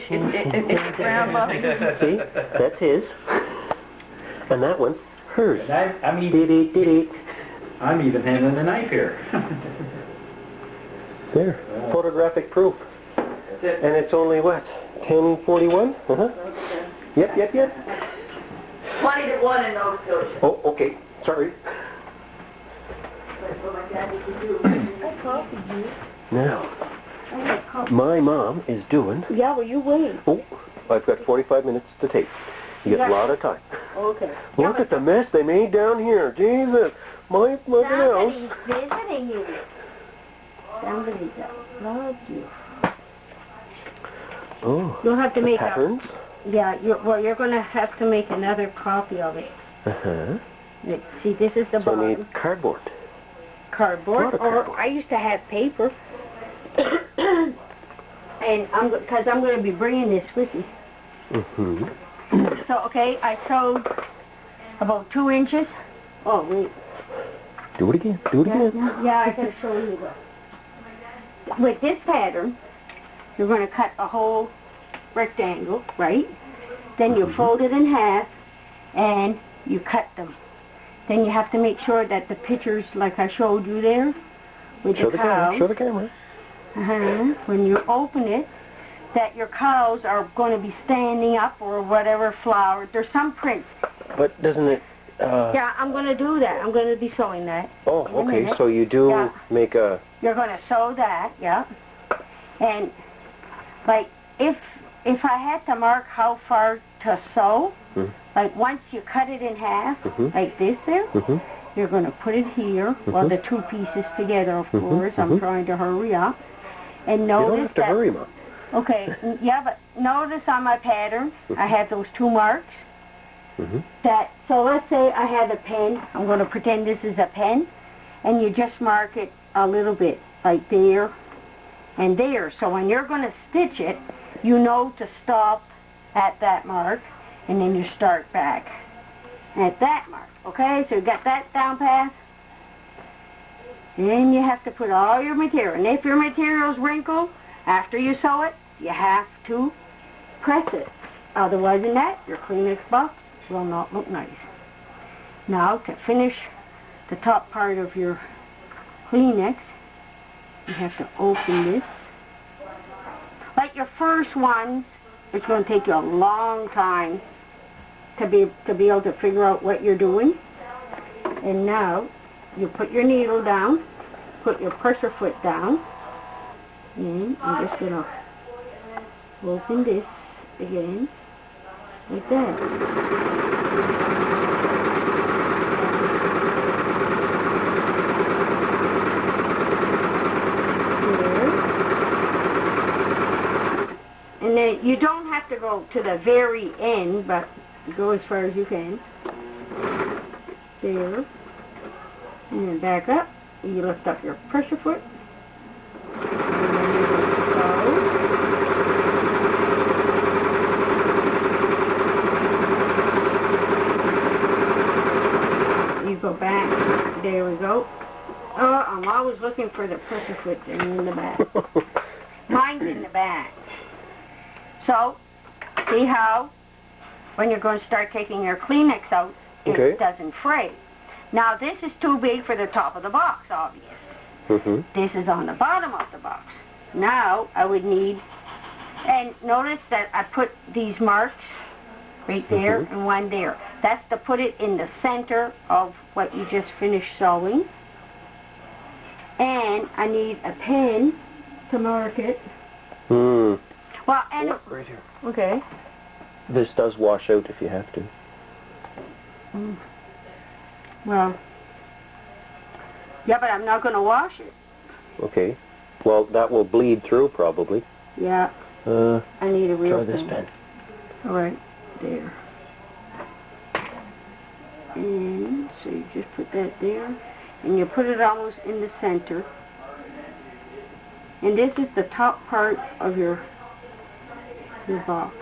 It's Grandma. See, that's his. And that one's hers. I'm even handling the knife here. There, photographic proof. That's it. And it's only what, 10:41? Yep. 20 to 1 in Nova Scotia. Oh, okay. Sorry. That's what my daddy could do. I copied you. Now, my mom is doing... Yeah, well, you wait. Oh, I've got 45 minutes to take. You got a lot of time. Okay. Look at the mess they made down here. Jesus. My mother house. Somebody's visiting you. Somebody that loved you. Oh, You'll have to make patterns? you're going to have to make another copy of it. Uh-huh. See, this is the So I bottom. need cardboard. Cardboard, or cardboard. I used to have paper. And because I'm going to be bringing this with me. Mm-hmm. So, okay, I sewed about 2 inches. Oh, wait. Do it again. Do it again. Yeah, I can show you that. With this pattern, you're going to cut a whole rectangle, right? Then you fold it in half, and you cut them. Then you have to make sure that the pictures, like I showed you there, with the cows. Show the camera. When you open it, that your cows are going to be standing up or whatever flower. There's some prints. But doesn't it... Yeah, I'm going to do that. I'm going to be sewing that. Oh, in a okay. minute. So you do Yeah. make a... You're going to sew that, yeah. And, like, if I had to mark how far to sew, like once you cut it in half, like this there, you're going to put it here, well, the 2 pieces together, of course. I'm trying to hurry up. And notice You don't have to hurry, Mom. Okay, yeah, but notice on my pattern, I have those 2 marks. So let's say I had a pen. I'm going to pretend this is a pen. And you just mark it a little bit, like there and there. So when you're going to stitch it, you know to stop at that mark, and then you start back at that mark. Okay, so you got that down pat? Then you have to put all your material. And if your material's wrinkled, after you sew it, you have to press it. Otherwise than that, your Kleenex box will not look nice. Now, to finish the top part of your Kleenex, you have to open this. Like your first ones, it's going to take you a long time to be able to figure out what you're doing. And now, you put your needle down, put your pressure foot down, and I'm just going to open this again, like that. There. And then you don't have to go to the very end, but go as far as you can. There. And then back up. You lift up your pressure foot. And then you sew. You go back. There we go. Oh, I'm always looking for the pressure foot thing in the back. Mine's in the back. So, see how when you're going to start taking your Kleenex out, it doesn't fray. Now this is too big for the top of the box, obviously. This is on the bottom of the box. Now I would need, and notice that I put these marks right there and one there. That's to put it in the center of what you just finished sewing. And I need a pen to mark it. Well, and right here. okay. This does wash out if you have to. Well, yeah, but I'm not going to wash it. Okay. Well, that will bleed through probably. Yeah. I need a real Try this pen. All right, there. And so you just put that there, and you put it almost in the center. And this is the top part of your box.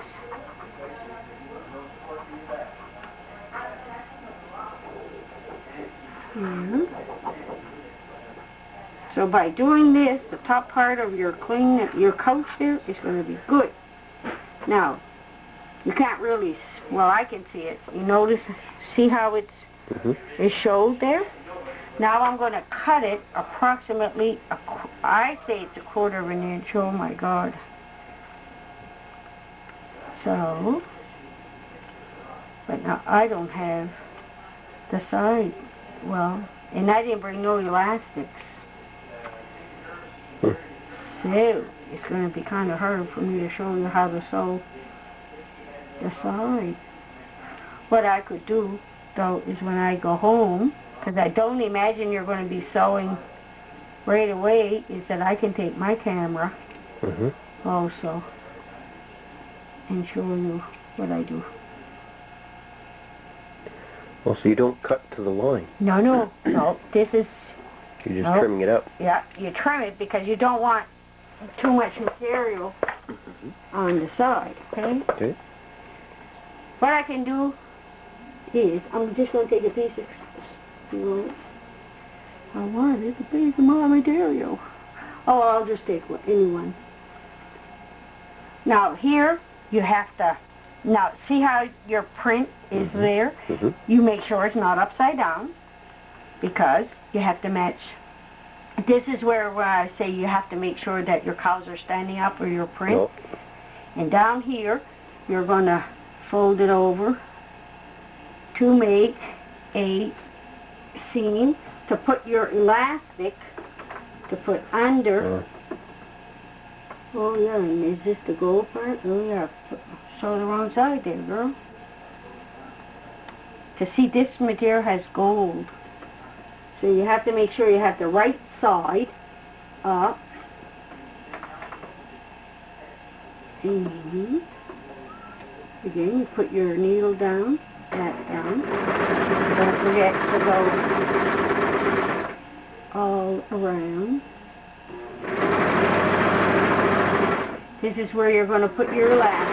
So by doing this, the top part of your couch there is going to be good. Now, you can't really, well, I can see it. You notice, see how it's, it shows there? Now I'm going to cut it approximately, I say it's 1/4 of an inch, oh my God. So, but now I don't have the side, well, and I didn't bring no elastics. So, it's going to be kind of hard for me to show you how to sew the side. What I could do, though, is when I go home, because I don't imagine you're going to be sewing right away, is that I can take my camera also and show you what I do. Well, so you don't cut to the line. No, no, no. This is... You're just trimming it up. Yeah, you trim it because you don't want too much material on the side, okay? Okay. What I can do is, I'm just going to take a piece of... I wanted a piece of my material. Oh, I'll just take any one. Now, here, you have to... Now, see how your print is there? You make sure it's not upside down, because you have to match. This is where I say you have to make sure that your cows are standing up or your print. Nope. And down here, you're going to fold it over to make a seam to put your elastic to put under. Oh yeah, and is this the gold part? Oh yeah, sew the wrong side there, girl. To see, this material has gold. So you have to make sure you have the right side up. And again, you put your needle down, that down. Don't forget to go all around. This is where you're going to put your elastic.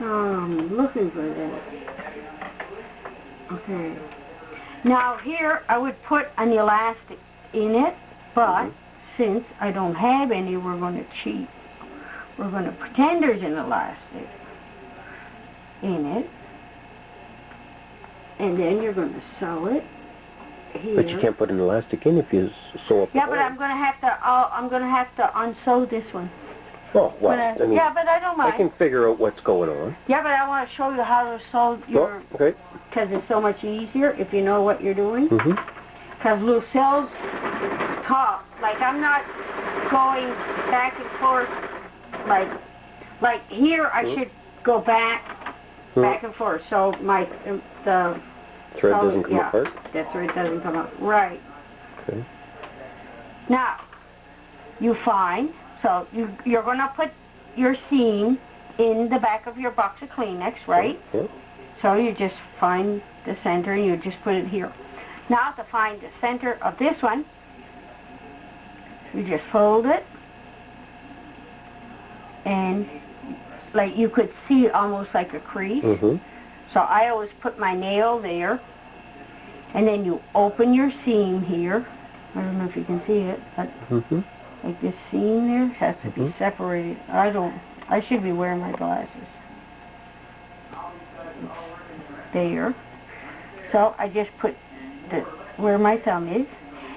I'm looking for that. Okay. Now here I would put an elastic in it, but since I don't have any, we're going to cheat. We're going to pretend there's an elastic in it, and then you're going to sew it here. But you can't put an elastic in if you sew up the but I'm going to have to. I'm going to have to unsew this one. Oh, well, I mean, yeah, but I don't mind. I can figure out what's going on. Yeah, but I want to show you how to sew your... Oh, okay. Because it's so much easier if you know what you're doing. Because Lucille's top, like I'm not going back and forth, like here I should go back and forth. So the thread doesn't come apart? That thread doesn't come up. Right. Okay. Now, you find... So you're going to put your seam in the back of your box of Kleenex, right? So you just find the center and you just put it here. Now to find the center of this one, you just fold it, and like you could see almost like a crease. So I always put my nail there, and then you open your seam here. I don't know if you can see it, but like this seam there has to be separated. I should be wearing my glasses. There. So I just put where my thumb is,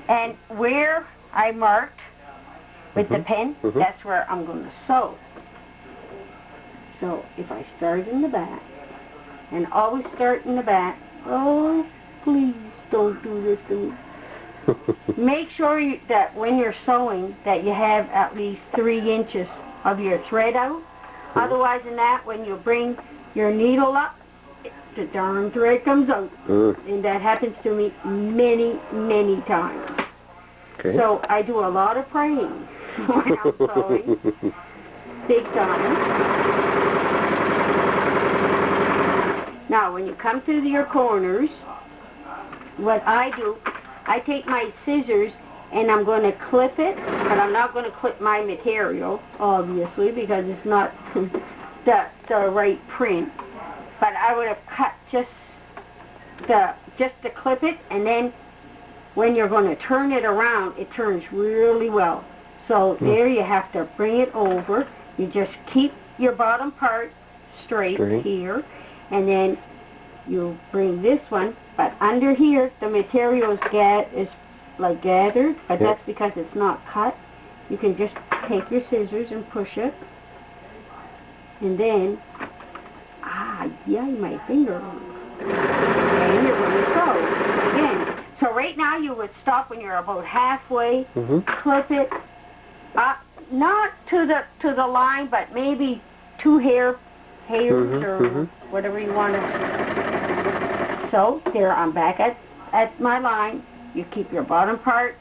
and where I marked with the pen, that's where I'm going to sew. So if I start in the back, and always start in the back, oh please don't do this to me. Make sure that when you're sewing that you have at least 3 inches of your thread out. Otherwise than that, when you bring your needle up, the darn thread comes out. And that happens to me many, many times. Okay. So I do a lot of praying when I'm sewing. Big time. Now when you come to your corners, what I do, I take my scissors and I'm going to clip it, but I'm not going to clip my material, obviously, because it's not the right print. But I would have cut just to clip it, and then when you're going to turn it around, it turns really well. So there you have to bring it over. You just keep your bottom part straight here, and then you bring this one, but under here the material is like gathered, but that's because it's not cut. You can just take your scissors and push it, and then my finger. And you're going to sew again. So right now you would stop when you're about halfway, clip it up, not to the line, but maybe 2 hairs or whatever you want to. So there, I'm back at my line. You keep your bottom part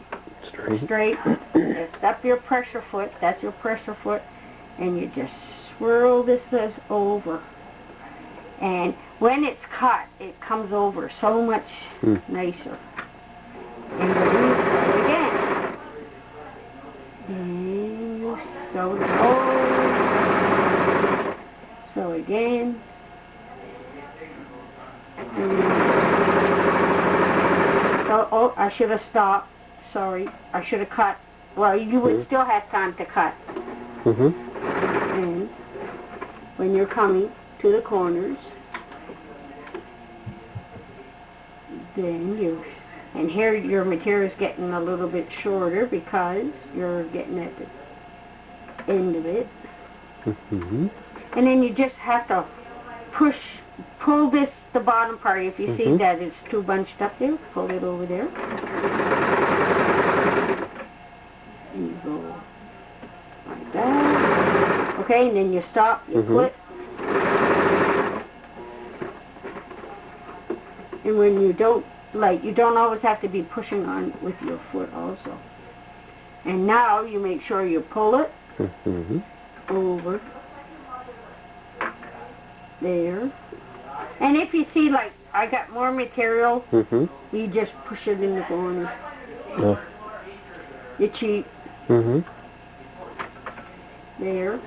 straight. Lift up your pressure foot. That's your pressure foot, and you just swirl this over. And when it's cut, it comes over so much nicer. And you sew again. And you sew it over. Sew again. Oh, I should have stopped. Sorry, I should have cut. Well, you would still have time to cut. And when you're coming to the corners, then and here your material is getting a little bit shorter because you're getting at the end of it. And then you just have to pull the bottom part. If you see that it's too bunched up there, pull it over there. And you go like that. Okay, and then you stop, you clip. And when you don't always have to be pushing on with your foot also. And now you make sure you pull it over there. And if you see, like, I got more material, you just push it in the corner. You cheat. There.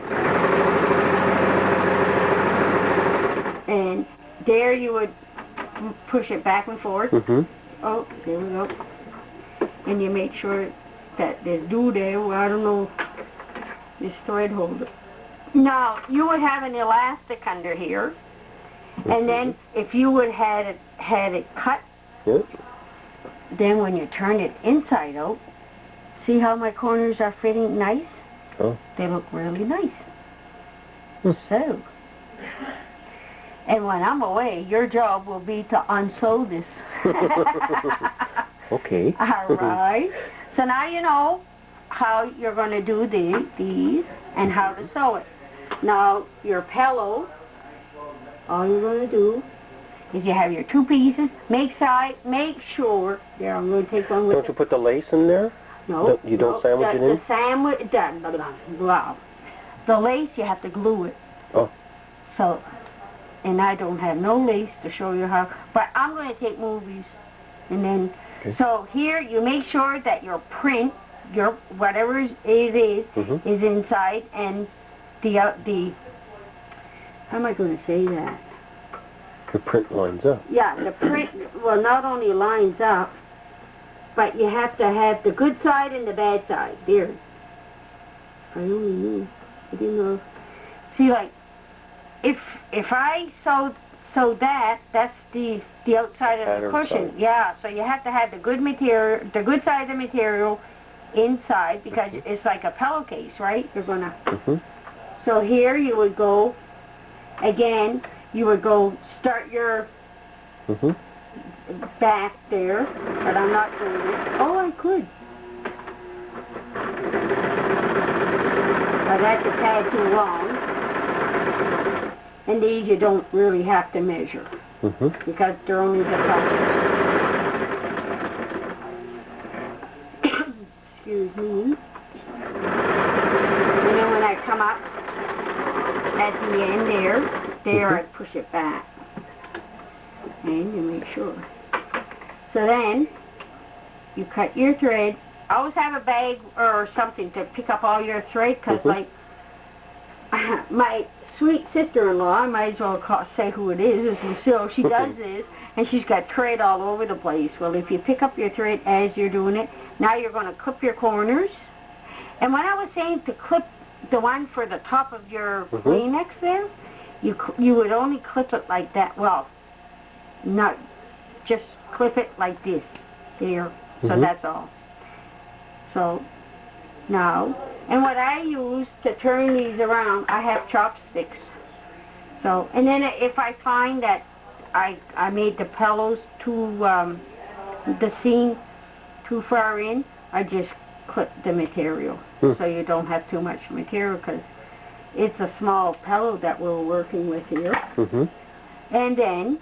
And there you would push it back and forth. Oh, there we go. And you make sure that there's glue there. Well, I don't know, this thread holder. Now, you would have an elastic under here. And then if you would had it cut, then when you turn it inside out, see how my corners are fitting nice? They look really nice. So, and when I'm away, your job will be to unsew this. Okay. All right. So now you know how you're going to do these and how to sew it. Now, your pillow, all you're going to do is you have your 2 pieces. Make sure. There, I'm going to take one with Don't you put the lace in there? No. You don't sandwich it in? The lace, you have to glue it. So, and I don't have no lace to show you how, but I'm going to take movies. And then, so here you make sure that your print, your whatever it is inside, and the how am I going to say that? The print lines up. Yeah, the print, well, not only lines up, but you have to have the good side and the bad side. There. I only knew. I didn't know. See, like, if I sewed that's the outside of the cushion. Yeah, so you have to have the good material, the good side of the material inside, because it's like a pillowcase, right? You're gonna. So here you would go. Again, you would go start your back there, but I'm not doing it. Oh, I could. But that's a tad too long. And these you don't really have to measure, because they're only the colors. Excuse me. And then when I come up at the end there I push it back. And you make sure. So then, you cut your thread. Always have a bag or something to pick up all your thread, because like my sweet sister-in-law, I might as well say who it is Lucille. She does this, and she's got thread all over the place. Well, if you pick up your thread as you're doing it, now you're going to clip your corners. And when I was saying to clip the one for the top of your Kleenex there, you would only clip it like that. Well, not just clip it like this there. So that's all. So now, and what I use to turn these around, I have chopsticks. So, and then if I find that I made the pillows too, the seam too far in, I just clip the material. So you don't have too much material, because it's a small pillow that we're working with here. And then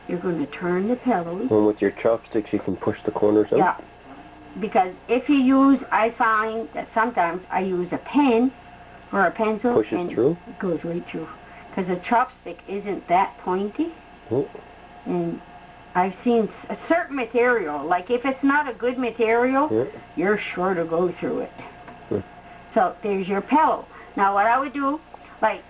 you're going to turn the pillows. And with your chopsticks you can push the corners out? Yeah. Because if you use, I find that sometimes I use a pen or a pencil. Push it through? It goes right through. Because a chopstick isn't that pointy. And I've seen a certain material, like if it's not a good material, you're sure to go through it. So there's your pillow. Now what I would do, like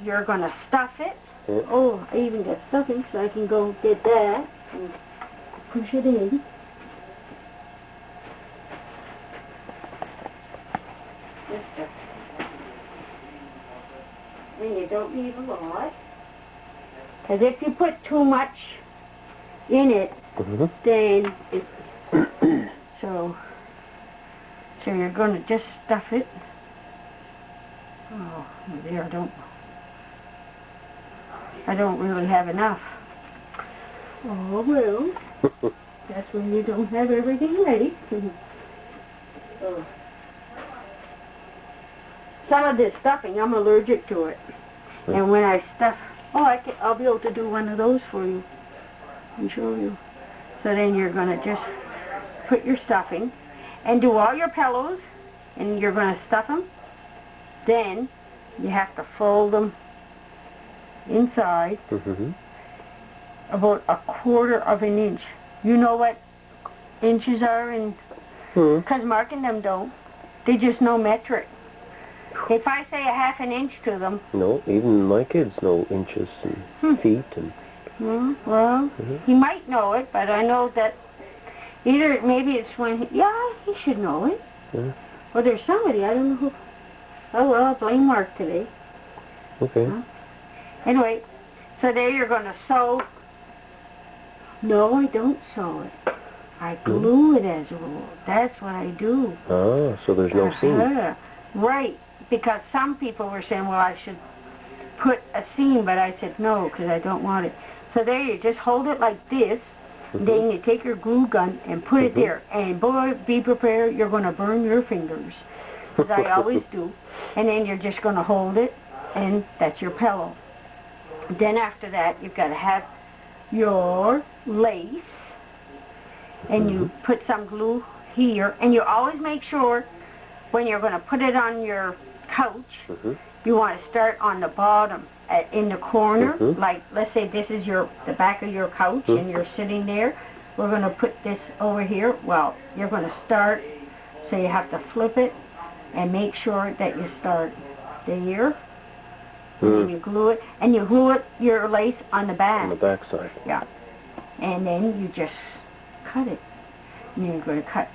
you're going to stuff it. Oh, I even got stuffing, so I can go get that and push it in. And you don't need a lot. Because if you put too much in it, then it, so you're going to just stuff it. Oh, there, I don't really have enough. Oh, well, that's when you don't have everything ready. Some of this stuffing, I'm allergic to it. And when I stuff, I'll be able to do one of those for you and show you. So then you're going to just put your stuffing and do all your pillows, and you're going to stuff them. Then you have to fold them inside about 1/4 of an inch. You know what inches are? Because Mark and them don't. They just know metric. If I say 1/2 inch to them... No, even my kids know inches and feet. And well, he might know it, but I know that either maybe it's when he should know it. Well, there's somebody, I don't know who. Oh, well, I'll blame Mark today. Okay. Anyway, so there you're going to sew. No, I don't sew it. I glue it as a rule. That's what I do. Ah, so there's no seam. Right, because some people were saying, well, I should put a seam, but I said no, because I don't want it. So there you just hold it like this, then you take your glue gun and put it there. And boy, be prepared, you're going to burn your fingers, as I always do. And then you're just going to hold it, and that's your pillow. Then after that, you've got to have your lace, and you put some glue here, and you always make sure when you're going to put it on your couch, you want to start on the bottom, in the corner, like let's say this is the back of your couch, and you're sitting there. We're going to put this over here. Well, you're going to start, so you have to flip it and make sure that you start there. And then you glue it, and you glue it, your lace on the back. On the back side. Yeah. And then you just cut it. And you're going to cut